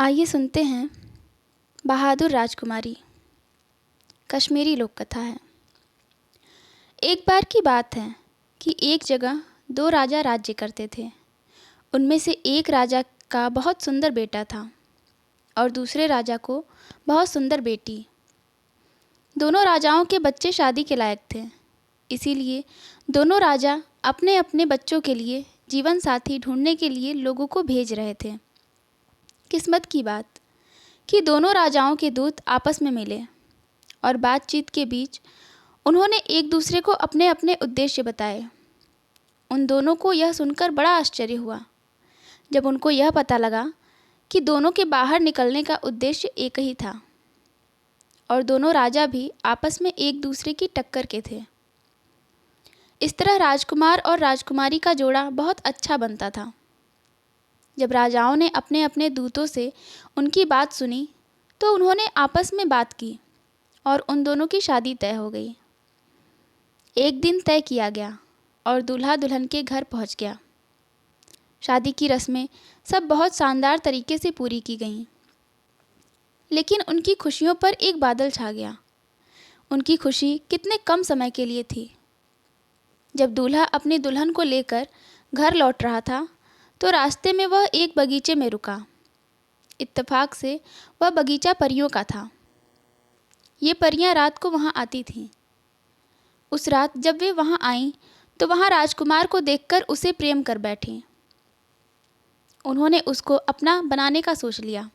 आइए सुनते हैं बहादुर राजकुमारी। कश्मीरी लोक कथा है। एक बार की बात है कि एक जगह दो राजा राज्य करते थे। उनमें से एक राजा का बहुत सुंदर बेटा था और दूसरे राजा को बहुत सुंदर बेटी। दोनों राजाओं के बच्चे शादी के लायक थे, इसीलिए दोनों राजा अपने अपने बच्चों के लिए जीवन साथी ढूंढने के लिए लोगों को भेज रहे थे। किस्मत की बात कि दोनों राजाओं के दूत आपस में मिले और बातचीत के बीच उन्होंने एक दूसरे को अपने अपने उद्देश्य बताए। उन दोनों को यह सुनकर बड़ा आश्चर्य हुआ जब उनको यह पता लगा कि दोनों के बाहर निकलने का उद्देश्य एक ही था और दोनों राजा भी आपस में एक दूसरे की टक्कर के थे। इस तरह राजकुमार और राजकुमारी का जोड़ा बहुत अच्छा बनता था। जब राजाओं ने अपने अपने दूतों से उनकी बात सुनी तो उन्होंने आपस में बात की और उन दोनों की शादी तय हो गई। एक दिन तय किया गया और दूल्हा दुल्हन के घर पहुंच गया। शादी की रस्में सब बहुत शानदार तरीके से पूरी की गईं। लेकिन उनकी खुशियों पर एक बादल छा गया। उनकी खुशी कितने कम समय के लिए थी। जब दूल्हा अपनी दुल्हन को लेकर घर लौट रहा था तो रास्ते में वह एक बगीचे में रुका। इत्तेफाक से वह बगीचा परियों का था। ये परियां रात को वहां आती थीं। उस रात जब वे वहां आईं तो वहां राजकुमार को देखकर उसे प्रेम कर बैठीं। उन्होंने उसको अपना बनाने का सोच लिया।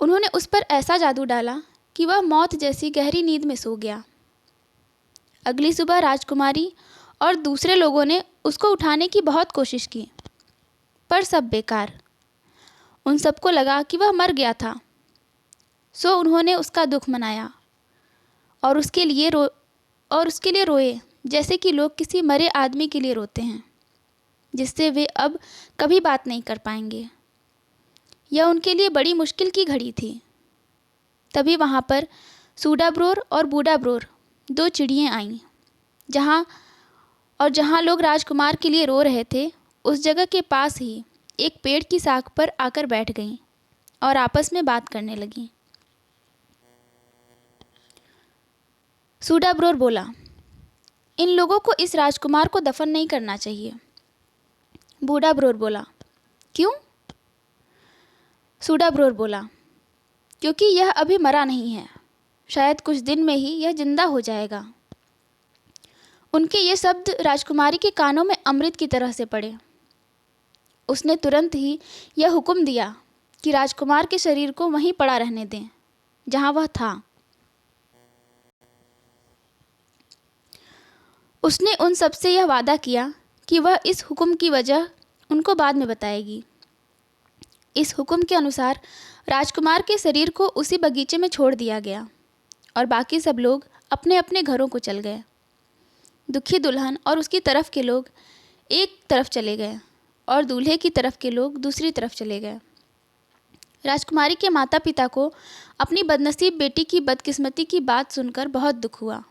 उन्होंने उस पर ऐसा जादू डाला कि वह मौत जैसी गहरी नींद में सो गया। अगली सुबह राजकुमारी और दूसरे लोगों ने उसको उठाने की बहुत कोशिश की, पर सब बेकार। उन सबको लगा कि वह मर गया था, सो उन्होंने उसका दुख मनाया और उसके लिए रोए, जैसे कि लोग किसी मरे आदमी के लिए रोते हैं जिससे वे अब कभी बात नहीं कर पाएंगे। यह उनके लिए बड़ी मुश्किल की घड़ी थी। तभी वहाँ पर सूडाब्रोर और बूडाब्रोर दो चिड़ियाँ आईं। जहाँ लोग राजकुमार के लिए रो रहे थे उस जगह के पास ही एक पेड़ की शाख पर आकर बैठ गईं और आपस में बात करने लगीं। सूडाब्रोर बोला, इन लोगों को इस राजकुमार को दफन नहीं करना चाहिए। बूडाब्रोर बोला, क्यों? सूडाब्रोर बोला, क्योंकि यह अभी मरा नहीं है, शायद कुछ दिन में ही यह जिंदा हो जाएगा। उनके ये शब्द राजकुमारी के कानों में अमृत की तरह से पड़े। उसने तुरंत ही यह हुक्म दिया कि राजकुमार के शरीर को वहीं पड़ा रहने दें जहां वह था। उसने उन सबसे यह वादा किया कि वह इस हुक्म की वजह उनको बाद में बताएगी। इस हुक्म के अनुसार राजकुमार के शरीर को उसी बगीचे में छोड़ दिया गया और बाकी सब लोग अपने अपने घरों को चल गए। दुखी दुल्हन और उसकी तरफ के लोग एक तरफ चले गए और दूल्हे की तरफ के लोग दूसरी तरफ चले गए। राजकुमारी के माता पिता को अपनी बदनसीब बेटी की बदकिस्मती की बात सुनकर बहुत दुख हुआ।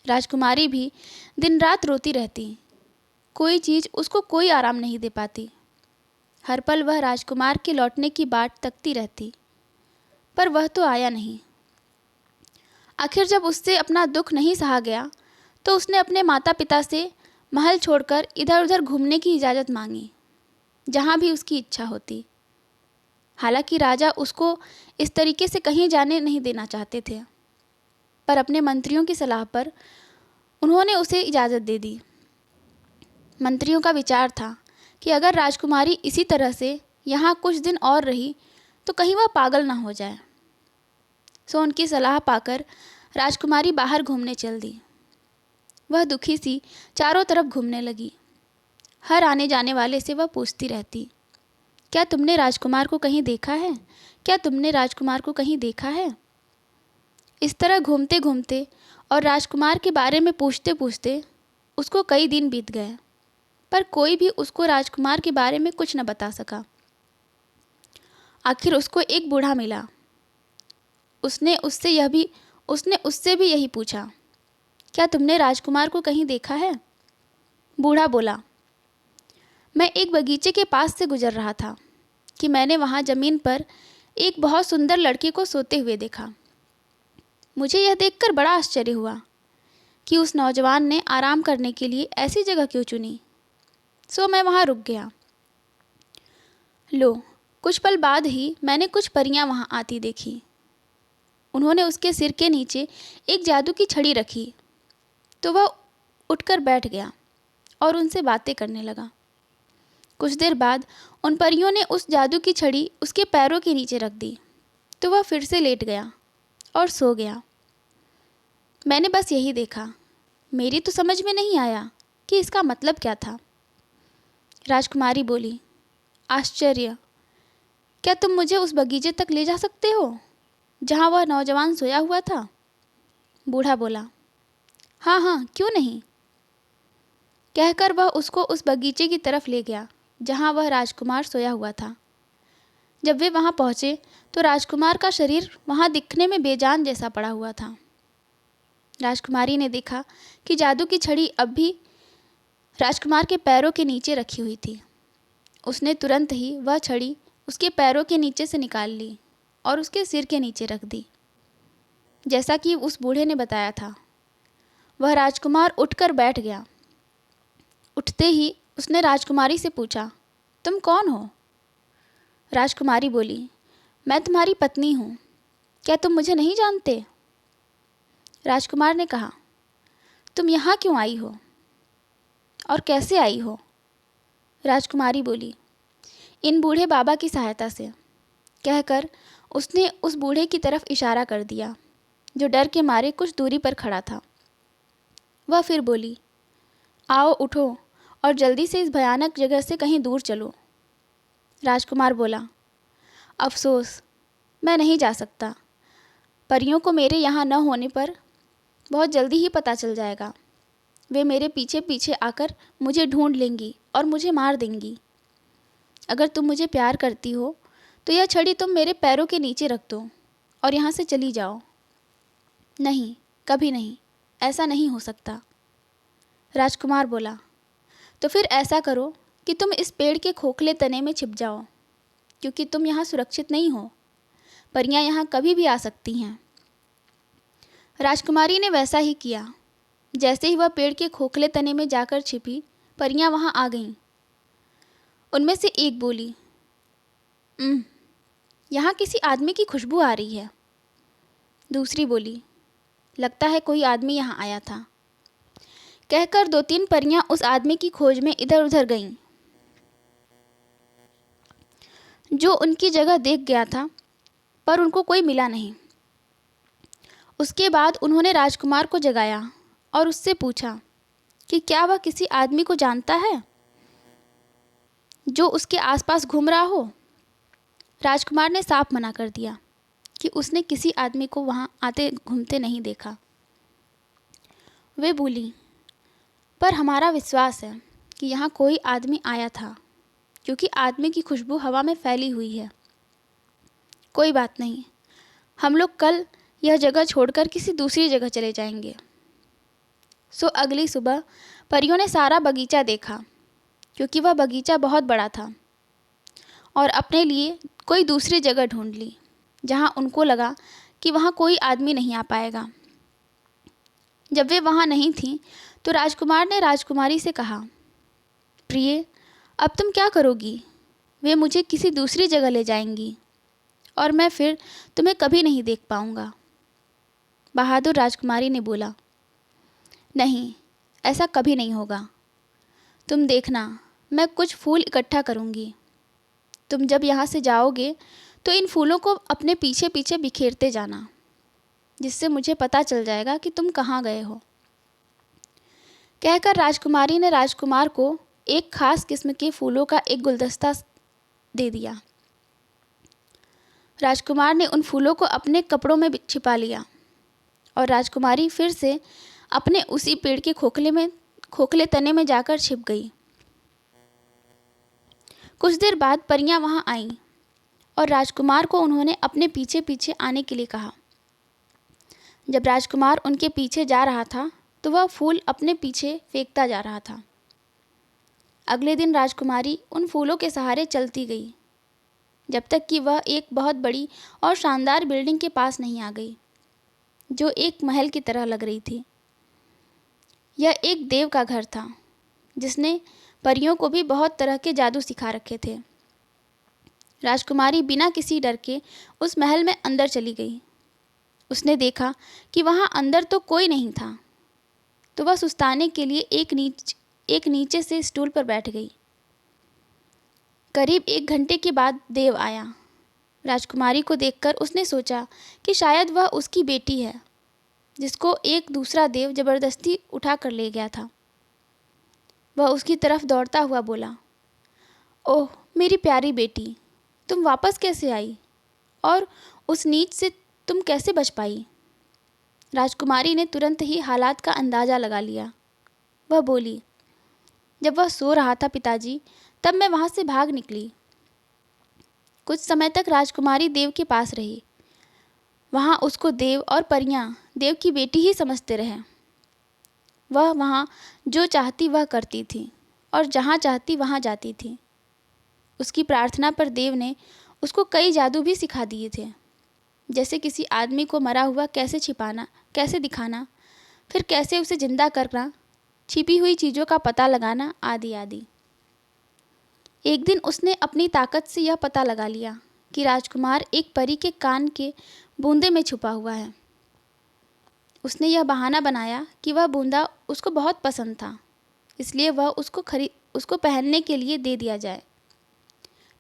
राजकुमारी भी दिन रात रोती रहती। कोई चीज़ उसको कोई आराम नहीं दे पाती। हर पल वह राजकुमार के लौटने की बाट तकती रहती, पर वह तो आया नहीं। आखिर जब उससे अपना दुख नहीं सहा गया तो उसने अपने माता पिता से महल छोड़कर इधर उधर घूमने की इजाज़त मांगी, जहाँ भी उसकी इच्छा होती। हालांकि राजा उसको इस तरीके से कहीं जाने नहीं देना चाहते थे, पर अपने मंत्रियों की सलाह पर उन्होंने उसे इजाज़त दे दी। मंत्रियों का विचार था कि अगर राजकुमारी इसी तरह से यहाँ कुछ दिन और रही तो कहीं वह पागल ना हो जाए। सो उनकी सलाह पाकर राजकुमारी बाहर घूमने चल दी। वह दुखी सी चारों तरफ घूमने लगी। हर आने जाने वाले से वह पूछती रहती, क्या तुमने राजकुमार को कहीं देखा है? क्या तुमने राजकुमार को कहीं देखा है? इस तरह घूमते घूमते और राजकुमार के बारे में पूछते पूछते उसको कई दिन बीत गए, पर कोई भी उसको राजकुमार के बारे में कुछ न बता सका। आखिर उसको एक बूढ़ा मिला। उसने उससे भी यही पूछा, क्या तुमने राजकुमार को कहीं देखा है? बूढ़ा बोला, मैं एक बगीचे के पास से गुजर रहा था। कि मैंने वहाँ ज़मीन पर एक बहुत सुंदर लड़के को सोते हुए देखा। मुझे यह देखकर बड़ा आश्चर्य हुआ कि उस नौजवान ने आराम करने के लिए ऐसी जगह क्यों चुनी। सो मैं वहाँ रुक गया। लो, कुछ पल बाद ही मैंने कुछ परियां वहाँ आती देखी। उन्होंने उसके सिर के नीचे एक जादू की छड़ी रखी तो वह उठकर बैठ गया और उनसे बातें करने लगा। कुछ देर बाद उन परियों ने उस जादू की छड़ी उसके पैरों के नीचे रख दी तो वह फिर से लेट गया और सो गया। मैंने बस यही देखा। मेरी तो समझ में नहीं आया कि इसका मतलब क्या था। राजकुमारी बोली, आश्चर्य! क्या तुम मुझे उस बगीचे तक ले जा सकते हो जहाँ वह नौजवान सोया हुआ था? बूढ़ा बोला, हाँ हाँ, क्यों नहीं। कहकर वह उसको उस बगीचे की तरफ ले गया जहाँ वह राजकुमार सोया हुआ था। जब वे वहाँ पहुँचे तो राजकुमार का शरीर वहाँ दिखने में बेजान जैसा पड़ा हुआ था। राजकुमारी ने देखा कि जादू की छड़ी अब भी राजकुमार के पैरों के नीचे रखी हुई थी। उसने तुरंत ही वह छड़ी उसके पैरों के नीचे से निकाल ली और उसके सिर के नीचे रख दी, जैसा कि उस बूढ़े ने बताया था। वह राजकुमार उठकर बैठ गया। उठते ही उसने राजकुमारी से पूछा, तुम कौन हो? राजकुमारी बोली, मैं तुम्हारी पत्नी हूँ। क्या तुम मुझे नहीं जानते? राजकुमार ने कहा, तुम यहाँ क्यों आई हो और कैसे आई हो? राजकुमारी बोली, इन बूढ़े बाबा की सहायता से। कहकर उसने उस बूढ़े की तरफ इशारा कर दिया जो डर के मारे कुछ दूरी पर खड़ा था। वह फिर बोली, आओ उठो और जल्दी से इस भयानक जगह से कहीं दूर चलो। राजकुमार बोला, अफसोस, मैं नहीं जा सकता। परियों को मेरे यहाँ न होने पर बहुत जल्दी ही पता चल जाएगा। वे मेरे पीछे पीछे आकर मुझे ढूंढ लेंगी और मुझे मार देंगी। अगर तुम मुझे प्यार करती हो तो यह छड़ी तुम मेरे पैरों के नीचे रख दो और यहाँ से चली जाओ। नहीं, कभी नहीं, ऐसा नहीं हो सकता। राजकुमार बोला, तो फिर ऐसा करो कि तुम इस पेड़ के खोखले तने में छिप जाओ, क्योंकि तुम यहाँ सुरक्षित नहीं हो। परियां यहाँ कभी भी आ सकती हैं। राजकुमारी ने वैसा ही किया। जैसे ही वह पेड़ के खोखले तने में जाकर छिपी, परियां वहाँ आ गईं। उनमें से एक बोली, यहाँ किसी आदमी की खुशबू आ रही है। दूसरी बोली, लगता है कोई आदमी यहाँ आया था। कहकर 2-3 परियां उस आदमी की खोज में इधर उधर गईं, जो उनकी जगह देख गया था, पर उनको कोई मिला नहीं। उसके बाद उन्होंने राजकुमार को जगाया और उससे पूछा कि क्या वह किसी आदमी को जानता है जो उसके आसपास घूम रहा हो। राजकुमार ने साफ मना कर दिया कि उसने किसी आदमी को वहाँ आते घूमते नहीं देखा। वे बोली, पर हमारा विश्वास है कि यहाँ कोई आदमी आया था, क्योंकि आदमी की खुशबू हवा में फैली हुई है। कोई बात नहीं, हम लोग कल यह जगह छोड़कर किसी दूसरी जगह चले जाएंगे। सो अगली सुबह परियों ने सारा बगीचा देखा, क्योंकि वह बगीचा बहुत बड़ा था, और अपने लिए कोई दूसरी जगह ढूंढ ली जहाँ उनको लगा कि वहाँ कोई आदमी नहीं आ पाएगा। जब वे वहाँ नहीं थीं तो राजकुमार ने राजकुमारी से कहा, प्रिय, अब तुम क्या करोगी? वे मुझे किसी दूसरी जगह ले जाएंगी और मैं फिर तुम्हें कभी नहीं देख पाऊंगा। बहादुर राजकुमारी ने बोला, नहीं, ऐसा कभी नहीं होगा। तुम देखना, मैं कुछ फूल इकट्ठा करूंगी। तुम जब यहाँ से जाओगे तो इन फूलों को अपने पीछे पीछे बिखेरते जाना, जिससे मुझे पता चल जाएगा कि तुम कहाँ गए हो। कहकर राजकुमारी ने राजकुमार को एक खास किस्म के फूलों का एक गुलदस्ता दे दिया। राजकुमार ने उन फूलों को अपने कपड़ों में छिपा लिया और राजकुमारी फिर से अपने उसी पेड़ के खोखले तने में जाकर छिप गई। कुछ देर बाद परियां वहां आईं और राजकुमार को उन्होंने अपने पीछे पीछे आने के लिए कहा। जब राजकुमार उनके पीछे जा रहा था तो वह फूल अपने पीछे फेंकता जा रहा था। अगले दिन राजकुमारी उन फूलों के सहारे चलती गई जब तक कि वह एक बहुत बड़ी और शानदार बिल्डिंग के पास नहीं आ गई, जो एक महल की तरह लग रही थी। यह एक देव का घर था, जिसने परियों को भी बहुत तरह के जादू सिखा रखे थे। राजकुमारी बिना किसी डर के उस महल में अंदर चली गई। उसने देखा कि वहाँ अंदर तो कोई नहीं था, तो वह सुस्ताने के लिए एक नीचे से स्टूल पर बैठ गई। करीब 1 घंटे के बाद देव आया। राजकुमारी को देखकर उसने सोचा कि शायद वह उसकी बेटी है, जिसको एक दूसरा देव जबरदस्ती उठा कर ले गया था। वह उसकी तरफ दौड़ता हुआ बोला, ओह मेरी प्यारी बेटी, तुम वापस कैसे आई और उस नीच से तुम कैसे बच पाई? राजकुमारी ने तुरंत ही हालात का अंदाज़ा लगा लिया। वह बोली, जब वह सो रहा था पिताजी, तब मैं वहाँ से भाग निकली। कुछ समय तक राजकुमारी देव के पास रही। वहाँ उसको देव और परियां देव की बेटी ही समझते रहे। वह वहाँ जो चाहती वह करती थी और जहाँ चाहती वहाँ जाती थी। उसकी प्रार्थना पर देव ने उसको कई जादू भी सिखा दिए थे, जैसे किसी आदमी को मरा हुआ कैसे छिपाना, कैसे दिखाना, फिर कैसे उसे जिंदा करना, छिपी हुई चीज़ों का पता लगाना, आदि आदि। एक दिन उसने अपनी ताकत से यह पता लगा लिया कि राजकुमार एक परी के कान के बूंदे में छुपा हुआ है। उसने यह बहाना बनाया कि वह बूंदा उसको बहुत पसंद था, इसलिए वह उसको पहनने के लिए दे दिया जाए।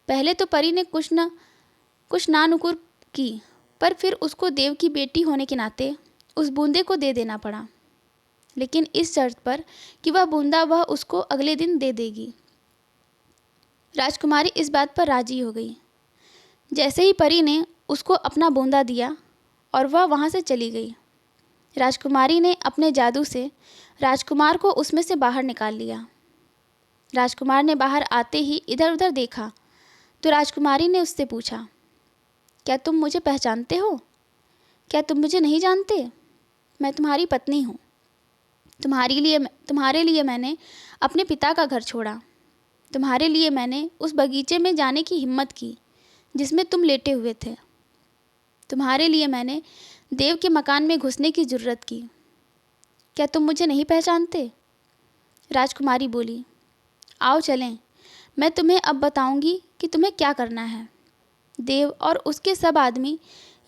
पहले तो परी ने कुछ नानुकुर की, पर फिर उसको देव की बेटी होने के नाते उस बूंदे को दे देना पड़ा, लेकिन इस शर्त पर कि वह बूंदा वह उसको अगले दिन दे देगी। राजकुमारी इस बात पर राजी हो गई। जैसे ही परी ने उसको अपना बूंदा दिया और वह वहाँ से चली गई, राजकुमारी ने अपने जादू से राजकुमार को उसमें से बाहर निकाल लिया। राजकुमार ने बाहर आते ही इधर उधर देखा तो राजकुमारी ने उससे पूछा, क्या तुम मुझे पहचानते हो? क्या तुम मुझे नहीं जानते? मैं तुम्हारी पत्नी हूँ। तुम्हारे लिए मैंने अपने पिता का घर छोड़ा। तुम्हारे लिए मैंने उस बगीचे में जाने की हिम्मत की जिसमें तुम लेटे हुए थे। तुम्हारे लिए मैंने देव के मकान में घुसने की जुर्रत की। क्या तुम मुझे नहीं पहचानते? राजकुमारी बोली, आओ चलें, मैं तुम्हें अब बताऊंगी कि तुम्हें क्या करना है। देव और उसके सब आदमी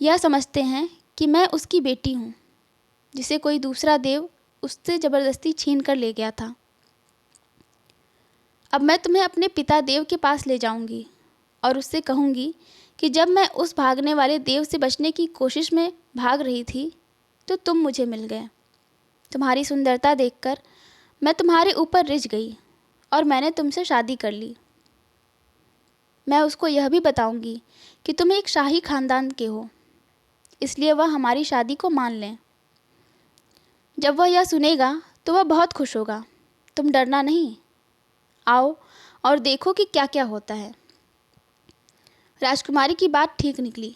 यह समझते हैं कि मैं उसकी बेटी हूँ, जिसे कोई दूसरा देव उससे ज़बरदस्ती छीन कर ले गया था। अब मैं तुम्हें अपने पिता देव के पास ले जाऊंगी और उससे कहूँगी कि जब मैं उस भागने वाले देव से बचने की कोशिश में भाग रही थी तो तुम मुझे मिल गए। तुम्हारी सुंदरता देखकर मैं तुम्हारे ऊपर रिझ गई और मैंने तुमसे शादी कर ली। मैं उसको यह भी बताऊंगी कि तुम एक शाही खानदान के हो, इसलिए वह हमारी शादी को मान लें। जब वह यह सुनेगा तो वह बहुत खुश होगा। तुम डरना नहीं, आओ और देखो कि क्या क्या होता है। राजकुमारी की बात ठीक निकली।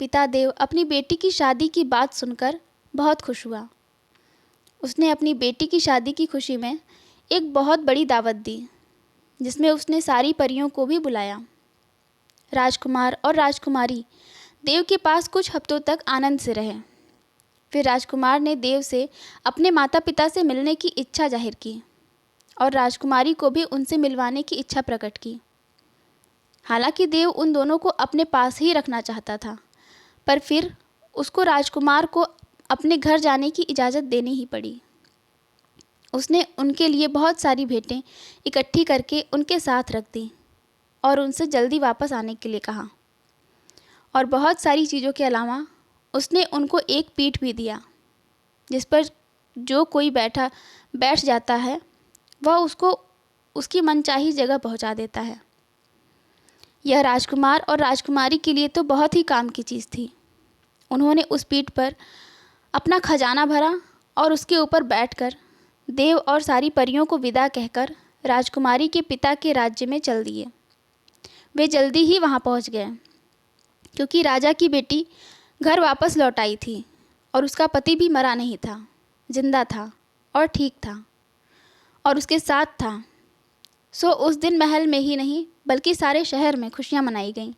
पिता देव अपनी बेटी की शादी की बात सुनकर बहुत खुश हुआ। उसने अपनी बेटी की शादी की खुशी में एक बहुत बड़ी दावत दी, जिसमें उसने सारी परियों को भी बुलाया। राजकुमार और राजकुमारी देव के पास कुछ हफ्तों तक आनंद से रहे। फिर राजकुमार ने देव से अपने माता पिता से मिलने की इच्छा जाहिर की और राजकुमारी को भी उनसे मिलवाने की इच्छा प्रकट की। हालांकि देव उन दोनों को अपने पास ही रखना चाहता था, पर फिर उसको राजकुमार को अपने घर जाने की इजाज़त देनी ही पड़ी। उसने उनके लिए बहुत सारी भेंटें इकट्ठी करके उनके साथ रख दी और उनसे जल्दी वापस आने के लिए कहा। और बहुत सारी चीज़ों के अलावा उसने उनको एक पीठ भी दिया, जिस पर जो कोई बैठ जाता है वह उसको उसकी मनचाही जगह पहुंचा देता है। यह राजकुमार और राजकुमारी के लिए तो बहुत ही काम की चीज़ थी। उन्होंने उस पीठ पर अपना खजाना भरा और उसके ऊपर बैठकर देव और सारी परियों को विदा कहकर राजकुमारी के पिता के राज्य में चल दिए। वे जल्दी ही वहाँ पहुँच गए, क्योंकि राजा की बेटी घर वापस लौट आई थी और उसका पति भी मरा नहीं था, जिंदा था और ठीक था और उसके साथ था। सो उस दिन महल में ही नहीं बल्कि सारे शहर में खुशियाँ मनाई गईं।